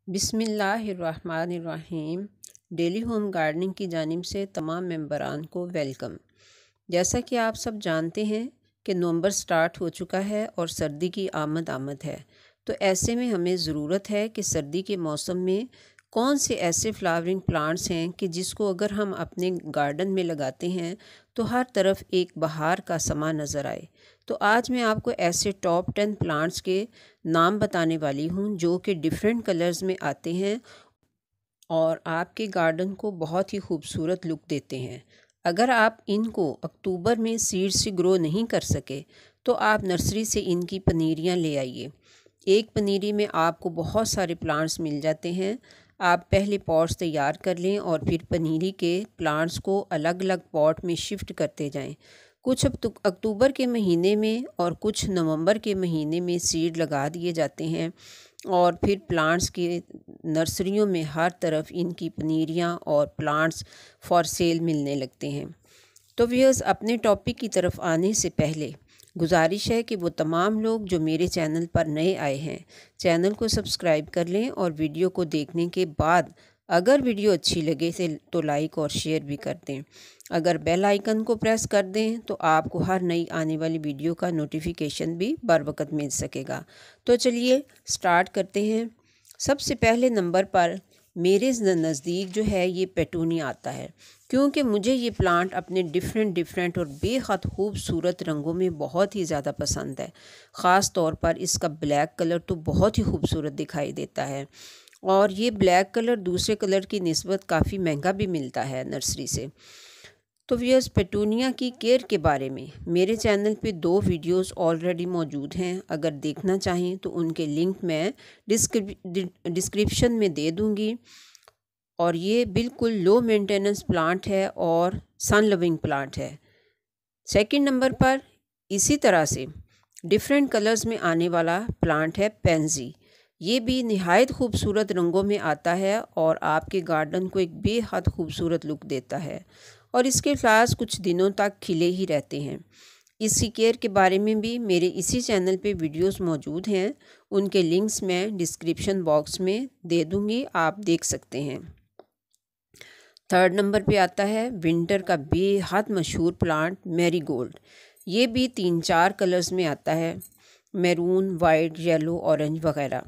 बिस्मिल्लाहिर्रहमानिर्रहीम। Daily home gardening की जानिब से तमाम मेंबरान को वेलकम। जैसा कि आप सब जानते हैं कि नवंबर स्टार्ट हो चुका है और सर्दी की आमद है, तो ऐसे में हमें ज़रूरत है कि सर्दी के मौसम में कौन से ऐसे फ्लावरिंग प्लांट्स हैं कि जिसको अगर हम अपने गार्डन में लगाते हैं तो हर तरफ एक बहार का समा नज़र आए। तो आज मैं आपको ऐसे टॉप 10 प्लांट्स के नाम बताने वाली हूँ जो कि डिफरेंट कलर्स में आते हैं और आपके गार्डन को बहुत ही खूबसूरत लुक देते हैं। अगर आप इनको अक्टूबर में सीड से ग्रो नहीं कर सके तो आप नर्सरी से इनकी पनीरियाँ ले आइए। एक पनीरी में आपको बहुत सारे प्लांट्स मिल जाते हैं। आप पहले पॉट्स तैयार कर लें और फिर पनीरी के प्लांट्स को अलग अलग पॉट में शिफ्ट करते जाएं। कुछ अक्टूबर के महीने में और कुछ नवंबर के महीने में सीड लगा दिए जाते हैं और फिर प्लांट्स के नर्सरियों में हर तरफ इनकी पनीरियाँ और प्लांट्स फॉर सेल मिलने लगते हैं। तो व्यूअर्स, अपने टॉपिक की तरफ आने से पहले गुजारिश है कि वो तमाम लोग जो मेरे चैनल पर नए आए हैं चैनल को सब्सक्राइब कर लें और वीडियो को देखने के बाद अगर वीडियो अच्छी लगे तो लाइक और शेयर भी कर दें। अगर बेल आइकन को प्रेस कर दें तो आपको हर नई आने वाली वीडियो का नोटिफिकेशन भी बर वक्त मिल सकेगा। तो चलिए स्टार्ट करते हैं। सबसे पहले नंबर पर मेरे नज़दीक जो है ये पेटूनिया आता है, क्योंकि मुझे ये प्लांट अपने डिफरेंट और बेहद खूबसूरत रंगों में बहुत ही ज़्यादा पसंद है। ख़ास तौर पर इसका ब्लैक कलर तो बहुत ही खूबसूरत दिखाई देता है और ये ब्लैक कलर दूसरे कलर की निस्बत काफ़ी महंगा भी मिलता है नर्सरी से। तो व्यूअर्स, पेटूनिया की केयर के बारे में मेरे चैनल पे 2 वीडियोस ऑलरेडी मौजूद हैं। अगर देखना चाहें तो उनके लिंक मैं डिस्क्रिप्शन में दे दूँगी। और ये बिल्कुल लो मेंटेनेंस प्लांट है और सन लविंग प्लांट है। सेकंड नंबर पर इसी तरह से डिफरेंट कलर्स में आने वाला प्लांट है पेंजी। ये भी निहायत खूबसूरत रंगों में आता है और आपके गार्डन को एक बेहद खूबसूरत लुक देता है और इसके फ्लावर्स कुछ दिनों तक खिले ही रहते हैं। इसकी केयर के बारे में भी मेरे इसी चैनल पे वीडियोस मौजूद हैं। उनके लिंक्स मैं डिस्क्रिप्शन बॉक्स में दे दूँगी, आप देख सकते हैं। थर्ड नंबर पे आता है विंटर का बेहद मशहूर प्लांट मैरीगोल्ड। ये भी 3-4 कलर्स में आता है, मैरून, वाइट, येलो, ऑरेंज वगैरह।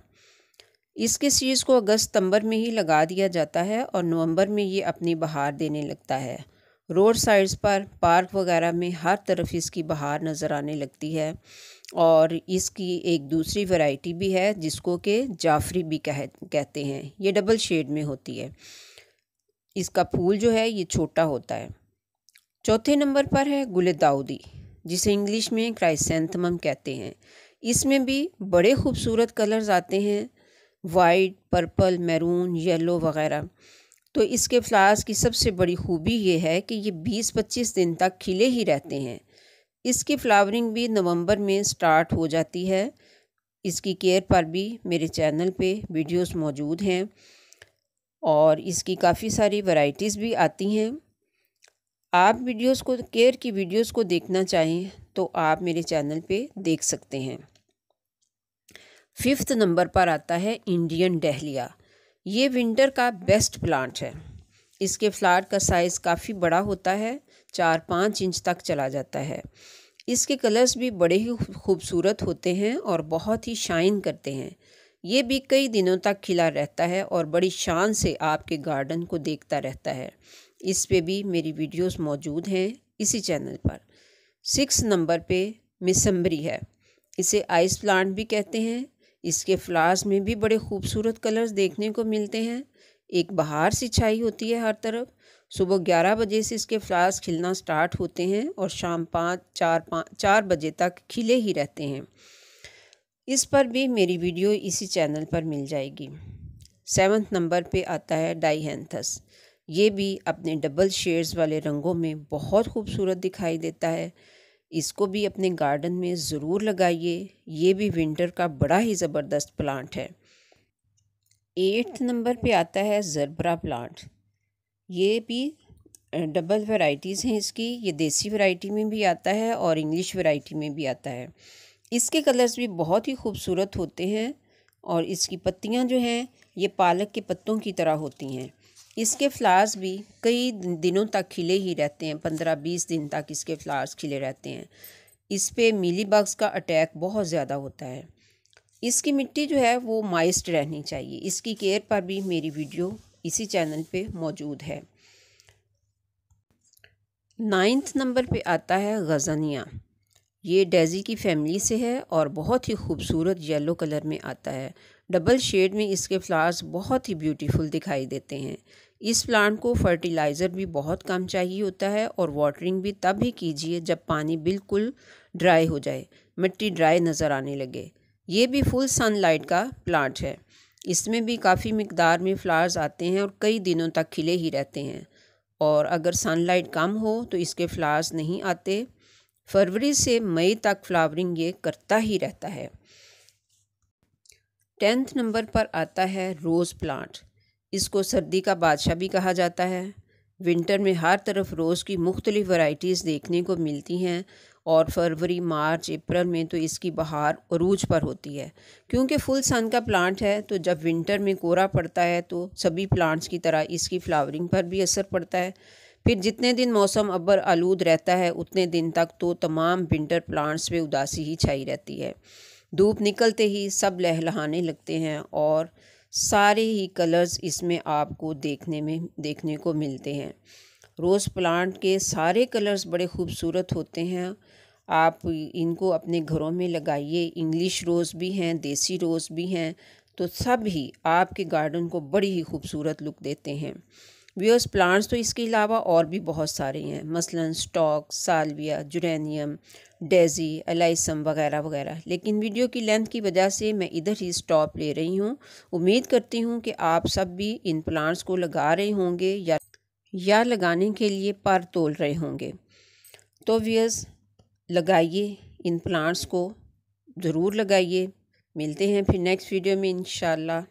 इसके सीड्स को अगस्त सितंबर में ही लगा दिया जाता है और नवंबर में ये अपनी बहार देने लगता है। रोड साइड्स पर, पार्क वगैरह में हर तरफ इसकी बहार नज़र आने लगती है। और इसकी एक दूसरी वैरायटी भी है जिसको कि जाफरी भी कहते हैं। ये डबल शेड में होती है। इसका फूल जो है ये छोटा होता है। चौथे नंबर पर है गुलदाउदी, जिसे इंग्लिश में क्राइसेंथेमम कहते हैं। इसमें भी बड़े खूबसूरत कलर्स आते हैं, वाइट, पर्पल, मैरून, येलो वगैरह। तो इसके फ्लावर्स की सबसे बड़ी खूबी ये है कि ये 20-25 दिन तक खिले ही रहते हैं। इसकी फ्लावरिंग भी नवंबर में स्टार्ट हो जाती है। इसकी केयर पर भी मेरे चैनल पे वीडियोस मौजूद हैं और इसकी काफ़ी सारी वैरायटीज़ भी आती हैं। आप केयर की वीडियोस को देखना चाहें तो आप मेरे चैनल पे देख सकते हैं। फिफ्थ नंबर पर आता है इंडियन डहलिया। ये विंटर का बेस्ट प्लांट है। इसके फ्लावर का साइज़ काफ़ी बड़ा होता है, 4-5 इंच तक चला जाता है। इसके कलर्स भी बड़े ही खूबसूरत होते हैं और बहुत ही शाइन करते हैं। ये भी कई दिनों तक खिला रहता है और बड़ी शान से आपके गार्डन को देखता रहता है। इस पे भी मेरी वीडियोस मौजूद हैं इसी चैनल पर। 6 नंबर पे मिसम्बरी है। इसे आइस प्लांट भी कहते हैं। इसके फ्लावर्स में भी बड़े खूबसूरत कलर्स देखने को मिलते हैं। एक बहार सी छाई होती है हर तरफ। सुबह 11 बजे से इसके फ्लावर्स खिलना स्टार्ट होते हैं और शाम 4 बजे तक खिले ही रहते हैं। इस पर भी मेरी वीडियो इसी चैनल पर मिल जाएगी। 7 नंबर पे आता है डाइहेंथस। ये भी अपने डबल शेड्स वाले रंगों में बहुत खूबसूरत दिखाई देता है। इसको भी अपने गार्डन में ज़रूर लगाइए। ये भी विंटर का बड़ा ही ज़बरदस्त प्लांट है। 8 नंबर पे आता है ज़रबरा प्लांट। ये भी डबल वैरायटीज़ हैं इसकी। ये देसी वैरायटी में भी आता है और इंग्लिश वैरायटी में भी आता है। इसके कलर्स भी बहुत ही खूबसूरत होते हैं। और इसकी पत्तियां जो हैं ये पालक के पत्तों की तरह होती हैं। इसके फ्लावर्स भी कई दिनों तक खिले ही रहते हैं, 15-20 दिन तक इसके फ्लावर्स खिले रहते हैं। इस पे मीली बग्स का अटैक बहुत ज़्यादा होता है। इसकी मिट्टी जो है वो मॉइस्ट रहनी चाहिए। इसकी केयर पर भी मेरी वीडियो इसी चैनल पे मौजूद है। 9th नंबर पे आता है गज़निया। ये डेज़ी की फैमिली से है और बहुत ही खूबसूरत येलो कलर में आता है। डबल शेड में इसके फ्लावर्स बहुत ही ब्यूटीफुल दिखाई देते हैं। इस प्लांट को फर्टिलाइज़र भी बहुत कम चाहिए होता है और वाटरिंग भी तब ही कीजिए जब पानी बिल्कुल ड्राई हो जाए, मिट्टी ड्राई नज़र आने लगे। ये भी फुल सनलाइट का प्लांट है। इसमें भी काफ़ी मिकदार में फ्लावर्स आते हैं और कई दिनों तक खिले ही रहते हैं। और अगर सनलाइट कम हो तो इसके फ्लावर्स नहीं आते। फरवरी से मई तक फ्लावरिंग ये करता ही रहता है। 10th नंबर पर आता है रोज़ प्लांट। इसको सर्दी का बादशाह भी कहा जाता है। विंटर में हर तरफ रोज़ की मुख्तलिफ वैरायटीज़ देखने को मिलती हैं और फरवरी, मार्च, अप्रैल में तो इसकी बहार अरूज पर होती है। क्योंकि फुल सन का प्लांट है तो जब विंटर में कोहरा पड़ता है तो सभी प्लांट्स की तरह इसकी फ्लावरिंग पर भी असर पड़ता है। फिर जितने दिन मौसम अब्बर आलूद रहता है उतने दिन तक तो तमाम विंटर प्लांट्स पे उदासी ही छाई रहती है। धूप निकलते ही सब लहलहाने लगते हैं और सारे ही कलर्स इसमें आपको देखने को मिलते हैं। रोज़ प्लांट के सारे कलर्स बड़े खूबसूरत होते हैं। आप इनको अपने घरों में लगाइए। इंग्लिश रोज़ भी हैं, देसी रोज़ भी हैं, तो सब ही आपके गार्डन को बड़ी ही खूबसूरत लुक देते हैं। व्यूअर्स, प्लांट्स तो इसके अलावा और भी बहुत सारे हैं, मसलन स्टॉक, साल्विया, जुरेनियम, डेज़ी, एलाइसम वगैरह वगैरह। लेकिन वीडियो की लेंथ की वजह से मैं इधर ही स्टॉप ले रही हूँ। उम्मीद करती हूँ कि आप सब भी इन प्लांट्स को लगा रहे होंगे या लगाने के लिए पर तोल रहे होंगे। तो व्यूअर्स, लगाइए इन प्लांट्स को, ज़रूर लगाइए। मिलते हैं फिर नेक्स्ट वीडियो में इंशाल्लाह।